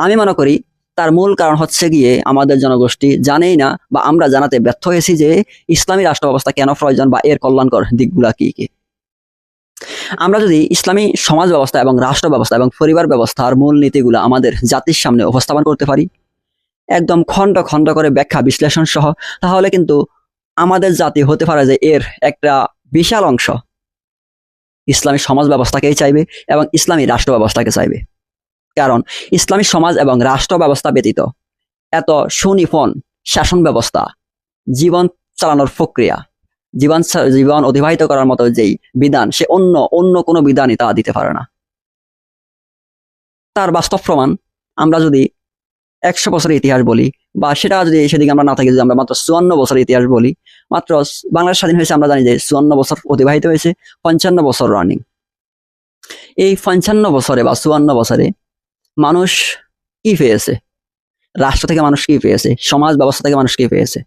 আমি মনে করি তার মূল কারণ হচ্ছে গিয়ে আমাদের জনগোষ্ঠী জানেই না বা আমরা জানাতে ব্যর্থ হয়েছি যে ইসলামী রাষ্ট্র ব্যবস্থা কেন প্রয়োজন বা এর কল্যাণকর দিকগুলা কি কি। আমরা যদি ইসলামী সমাজ ব্যবস্থা এবং রাষ্ট্র ব্যবস্থা এবং পরিবার ব্যবস্থার মূল নীতিগুলো আমাদের জাতির সামনে উপস্থাপন করতে পারি একদম খণ্ড খণ্ড করে ব্যাখ্যা বিশ্লেষণ সহ, তাহলে কিন্তু আমাদের জাতি হতে পারে যে এর একটা বিশাল অংশ ইসলামী সমাজ ব্যবস্থাকেই চাইবে এবং ইসলামী রাষ্ট্র ব্যবস্থাকে চাইবে। কারণ ইসলামী সমাজ এবং রাষ্ট্র ব্যবস্থা ব্যতীত এত সুনিপুণ শাসন ব্যবস্থা, জীবন চালানোর প্রক্রিয়া, জীবন অতিবাহিত করার মতো যেই বিধান, সে অন্য অন্য কোনো বিধানই তা দিতে পারে না। তার বাস্তব প্রমাণ আমরা যদি 100 বছরের ইতিহাস বলি, বা সেটা যদি সেদিকে আমরা না থাকি, যদি আমরা মাত্র 54 বছরের ইতিহাস বলি, মাত্র বাংলাদেশ স্বাধীন হয়েছে আমরা জানি যে 54 বছর অতিবাহিত হয়েছে, 55 বছর রানিং। এই 55 বছরে বা 54 বছরে মানুষ কি পেয়েছে? রাষ্ট্র থেকে মানুষ কি পেয়েছে? সমাজ ব্যবস্থা থেকে মানুষ কি পেয়েছে?